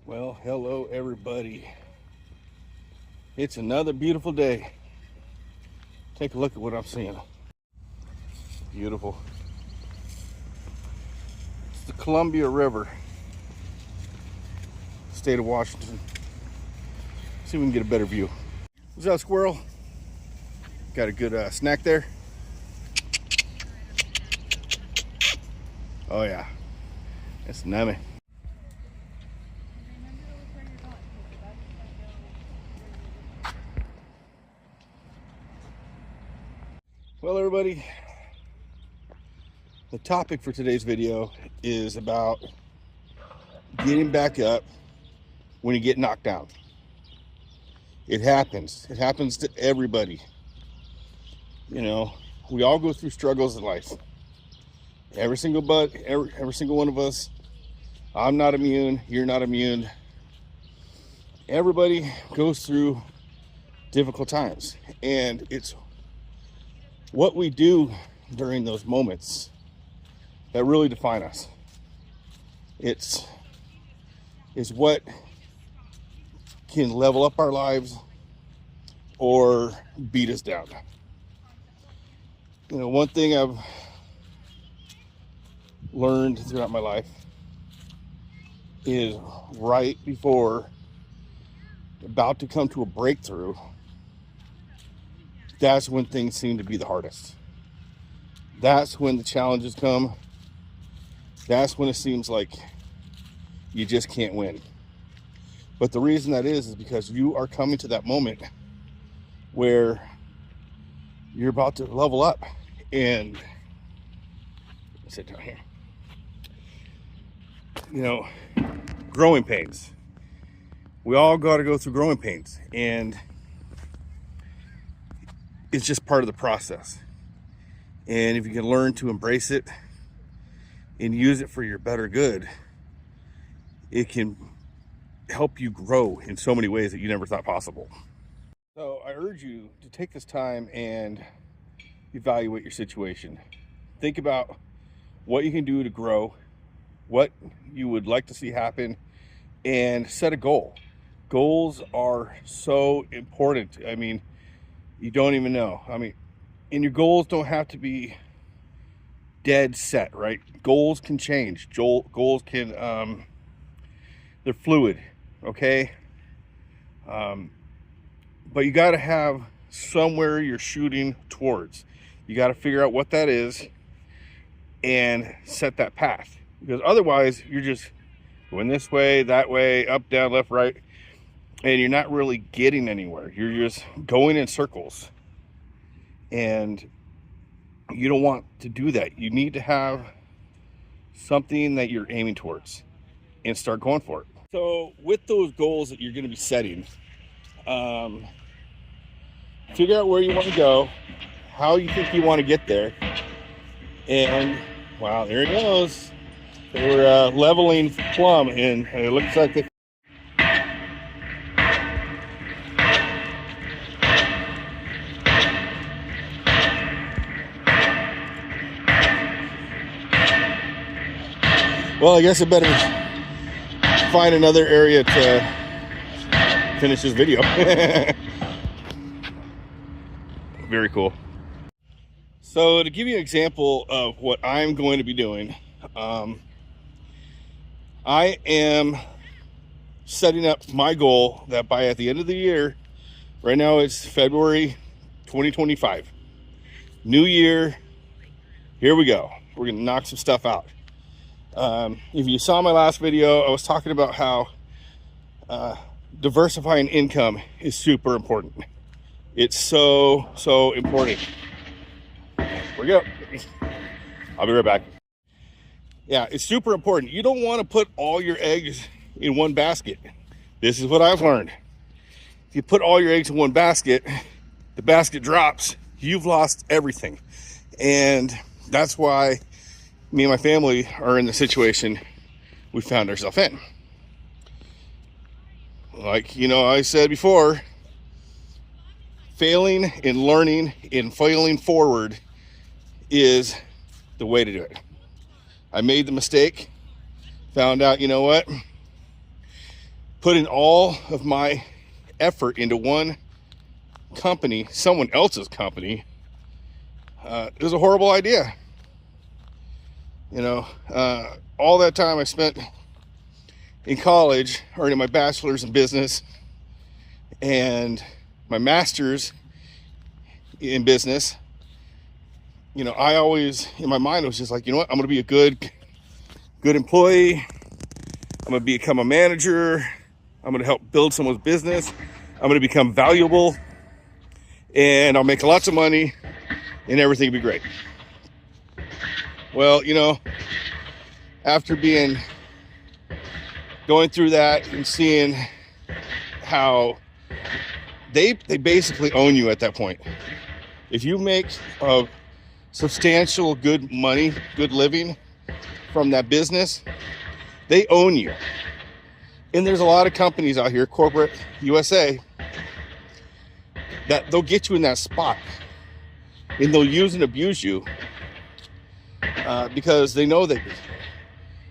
Well, hello everybody. It's another beautiful day. Take a look at what I'm seeing. Beautiful. It's the Columbia River, state of Washington. See if we can get a better view. What's up, squirrel? Got a good snack there? Oh yeah, it's nummy. Well, everybody, the topic for today's video is about getting back up when you get knocked down. It happens. It happens to everybody. You know, we all go through struggles in life. Every single one of us. I'm not immune. You're not immune. Everybody goes through difficult times, and it's what we do during those moments that really define us. It's what can level up our lives or beat us down. You know, one thing I've learned throughout my life is right before about to come to a breakthrough, that's when things seem to be the hardest. That's when the challenges come. That's when it seems like you just can't win. But the reason that is because you are coming to that moment where you're about to level up. And sit down here. You know, growing pains. We all got to go through growing pains, and it's just part of the process. And if you can learn to embrace it and use it for your better good, it can help you grow in so many ways that you never thought possible. So I urge you to take this time and evaluate your situation. Think about what you can do to grow, what you would like to see happen, and set a goal. Goals are so important. I mean, you don't even know. I mean, and your goals don't have to be dead set, right? Goals can change. Goals can, they're fluid, okay? But you got to have somewhere you're shooting towards. You got to figure out what that is and set that path. Because otherwise, you're just going this way, that way, up, down, left, right, and you're not really getting anywhere. You're just going in circles. And you don't want to do that. You need to have something that you're aiming towards and start going for it. So with those goals that you're going to be setting, figure out where you want to go, how you think you want to get there, and wow, there it goes. They were leveling plumb, and it looks like they. Well, I guess I better find another area to finish this video. Very cool. So to give you an example of what I'm going to be doing, I am setting up my goal that by at the end of the year, right now it's February 2025, new year, here we go. We're gonna knock some stuff out. If you saw my last video, I was talking about how diversifying income is super important. It's so important. Here we go. I'll be right back. Yeah, it's super important. You don't want to put all your eggs in one basket. This is what I've learned. If you put all your eggs in one basket, the basket drops, you've lost everything. And that's why me and my family are in the situation we found ourselves in. Like, you know, I said before, failing and learning and failing forward is the way to do it. I made the mistake, found out, you know what? putting all of my effort into one company, someone else's company, is a horrible idea. All that time I spent in college earning my bachelor's in business and my master's in business, I always, in my mind, was just like, I'm going to be a good employee. I'm going to become a manager. I'm going to help build someone's business. I'm going to become valuable, and I'll make lots of money, and everything will be great. Well, after going through that and seeing how they basically own you at that point. If you make a substantial good money, good living from that business, they own you. And there's a lot of companies out here, corporate USA, that they'll get you in that spot, and they'll use and abuse you because they know that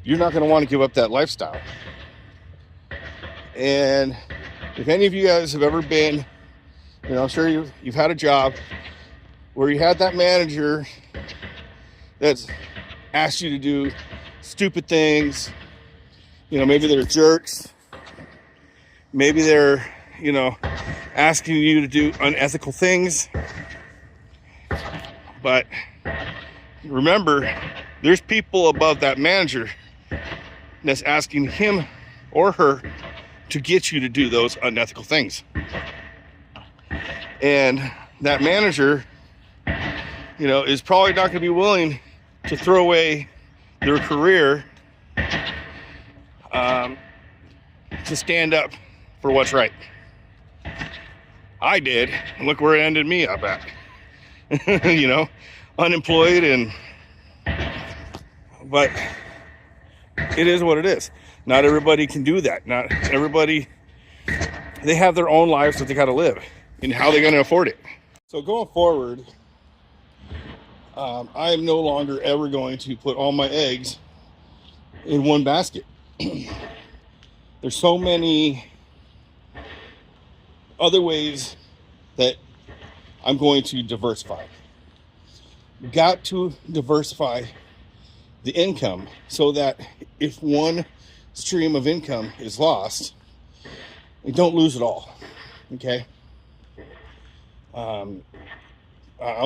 you're not going to want to give up that lifestyle. And if any of you guys have ever been, I'm sure you've had a job where you had that manager that's asked you to do stupid things. Maybe they're jerks. Maybe they're, asking you to do unethical things. But remember, there's people above that manager that's asking him or her to get you to do those unethical things. And that manager, is probably not going to be willing to throw away their career to stand up for what's right. I did, and look where it ended me up at. Unemployed, but it is what it is. Not everybody can do that. Not everybody, they have their own lives that they got to live, and how they're going to afford it. So going forward, I am no longer ever going to put all my eggs in one basket. There's so many other ways that I'm going to diversify. Got to diversify the income so that if one stream of income is lost, you don't lose it all. Okay? I'll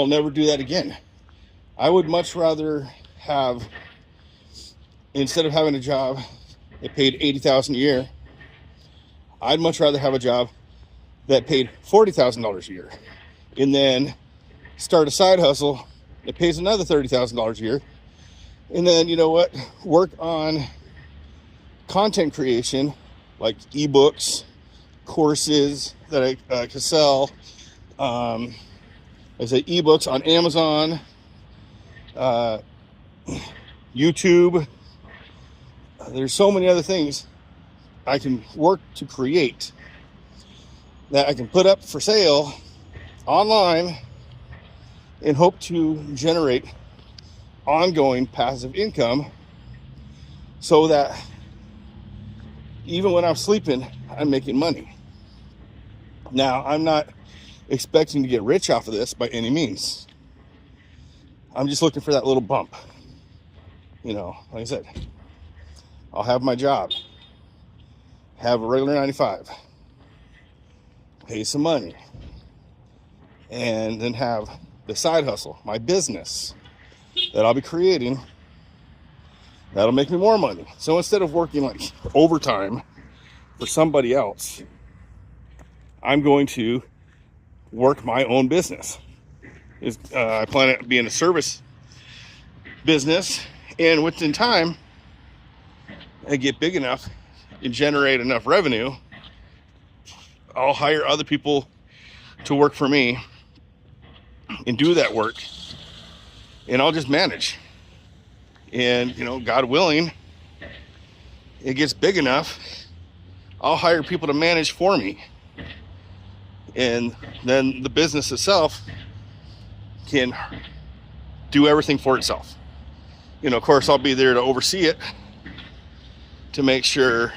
never do that again. I would much rather have, instead of having a job that paid $80,000 a year, I'd much rather have a job that paid $40,000 a year, and then start a side hustle that pays another $30,000 a year, and then work on content creation, like ebooks, courses that I can sell. I say ebooks on Amazon, YouTube. There's so many other things I can work to create that I can put up for sale online and hope to generate ongoing passive income, so that even when I'm sleeping, I'm making money. Now, I'm not expecting to get rich off of this by any means. I'm just looking for that little bump. Like I said, I'll have my job, have a regular 9-to-5, pay some money, and then have the side hustle, my business that I'll be creating, that'll make me more money. So instead of working like overtime for somebody else, I'm going to work my own business. I plan on being a service business, and within time, I get big enough and generate enough revenue, I'll hire other people to work for me and do that work, and I'll just manage. And God willing, it gets big enough, I'll hire people to manage for me, and then the business itself can do everything for itself. Of course, I'll be there to oversee it, to make sure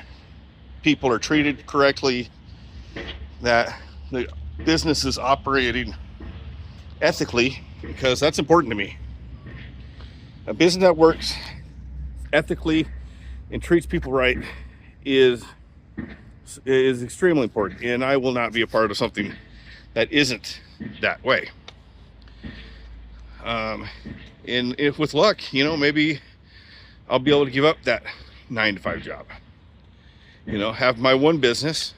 people are treated correctly, that the business is operating ethically, because that's important to me. A business that works ethically and treats people right is extremely important, and I will not be a part of something that isn't that way. And if with luck, maybe I'll be able to give up that 9-to-5 job, have my one business,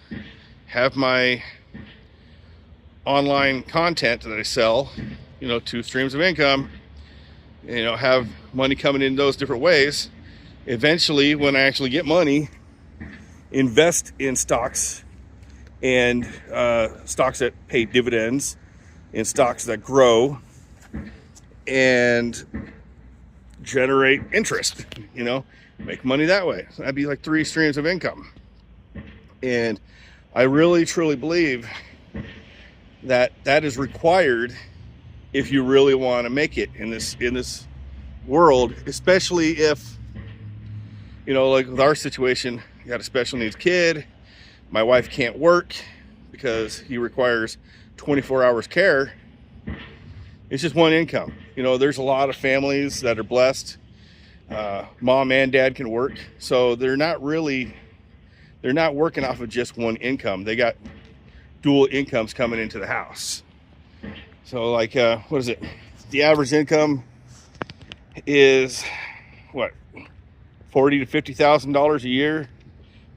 have my online content that I sell, 2 streams of income, have money coming in those different ways. Eventually, when I actually get money, invest in stocks, and stocks that pay dividends, and stocks that grow and generate interest, make money that way. So that'd be like 3 streams of income. And I really truly believe that is required if you really want to make it in this world, especially if, like with our situation, you got a special needs kid. My wife can't work because he requires 24 hours care. It's just one income. There's a lot of families that are blessed. Mom and dad can work, so they're not working off of just one income. They got dual incomes coming into the house. So like, what is it? The average income is what, $40,000 to $50,000 a year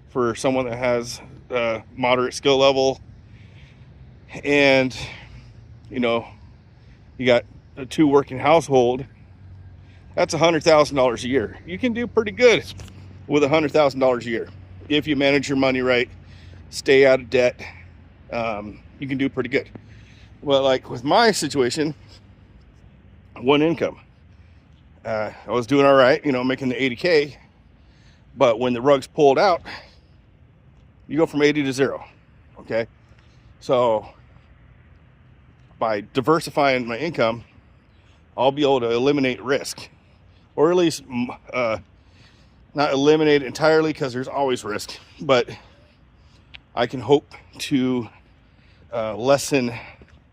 for someone that has moderate skill level. And you got a 2 working household. That's $100,000 a year. You can do pretty good with $100,000 a year if you manage your money right, stay out of debt. You can do pretty good. Well, like with my situation, one income. I was doing all right, making the 80K, but when the rug's pulled out, you go from 80 to 0. Okay, so by diversifying my income, I'll be able to eliminate risk, or at least not eliminate it entirely, because there's always risk, but I can hope to lessen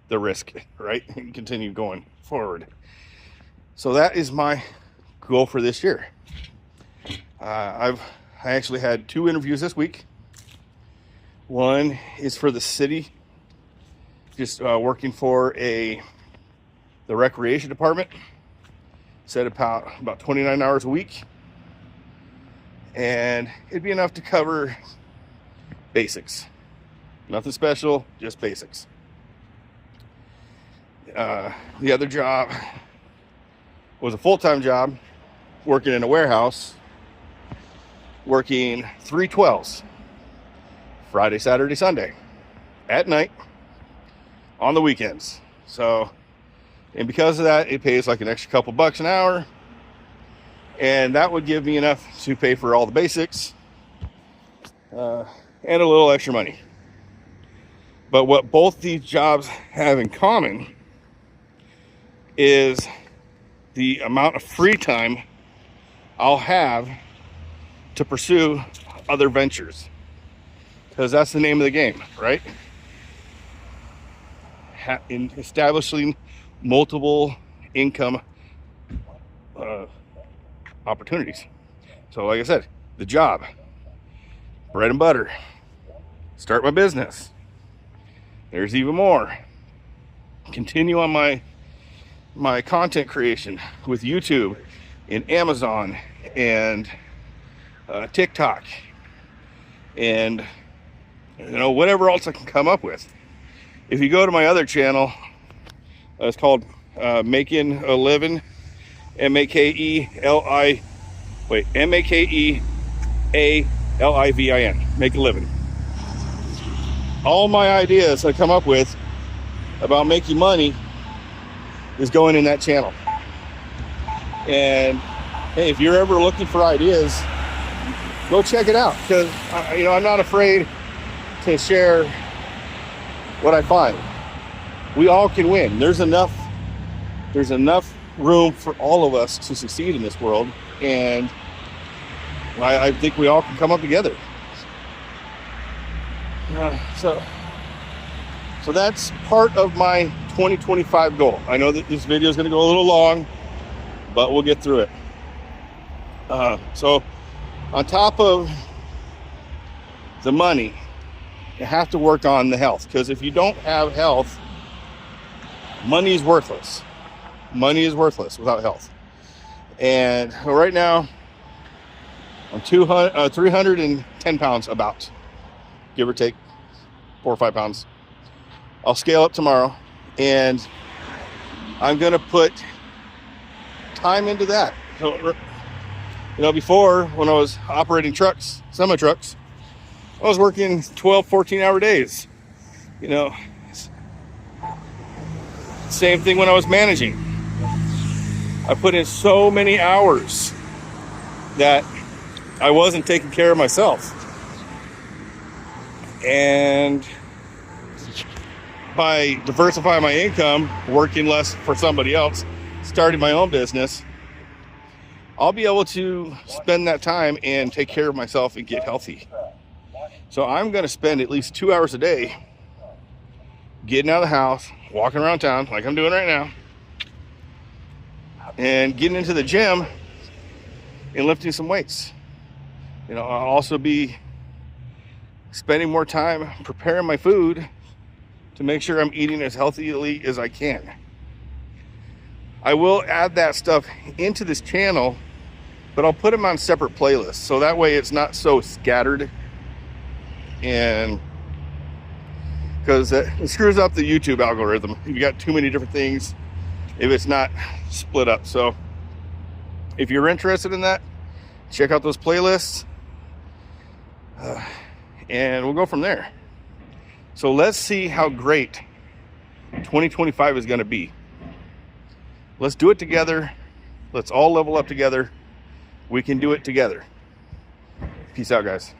the risk, right, and continue going forward. So that is my goal for this year. I actually had 2 interviews this week. One is for the city, just working for the recreation department. Said about 29 hours a week, and it'd be enough to cover basics. Nothing special, just basics. The other job was a full-time job, working in a warehouse, working 3/12s, Friday, Saturday, Sunday, at night, on the weekends. So, and because of that, it pays like an extra couple bucks an hour, and that would give me enough to pay for all the basics, and a little extra money. But what both these jobs have in common is the amount of free time I'll have to pursue other ventures, because that's the name of the game, right? In establishing multiple income opportunities. So like I said, the job, bread and butter, start my business. There's even more. Continue on my content creation with YouTube and Amazon and TikTok and whatever else I can come up with. If you go to my other channel, it's called Making a Living, MakeALivin, Make a Living. All my ideas I come up with about making money is going in that channel. And hey, if you're ever looking for ideas, go check it out, because I'm not afraid to share what I find. We all can win. There's enough room for all of us to succeed in this world, and I think we all can come up together. So that's part of my 2025 goal. I know that this video is going to go a little long, but we'll get through it. So on top of the money, you have to work on the health, because if you don't have health, money is worthless. Money is worthless without health. And right now I'm 310 pounds, about, give or take 4 or 5 pounds. I'll scale up tomorrow, and I'm gonna put time into that. So, you know, before, when I was operating trucks, semi trucks, I was working 12, 14-hour days. You know, same thing when I was managing. I put in so many hours that I wasn't taking care of myself. And by diversifying my income, working less for somebody else, starting my own business, I'll be able to spend that time and take care of myself and get healthy. So I'm going to spend at least 2 hours a day getting out of the house, walking around town like I'm doing right now, and getting into the gym and lifting some weights. You know, I'll also be spending more time preparing my food to make sure I'm eating as healthily as I can. I will add that stuff into this channel, but I'll put them on separate playlists, so that way it's not so scattered, and because it screws up the YouTube algorithm if you got too many different things, if it's not split up. So if you're interested in that, check out those playlists, and we'll go from there. So let's see how great 2025 is going to be. Let's do it together. Let's all level up together. We can do it together. Peace out, guys.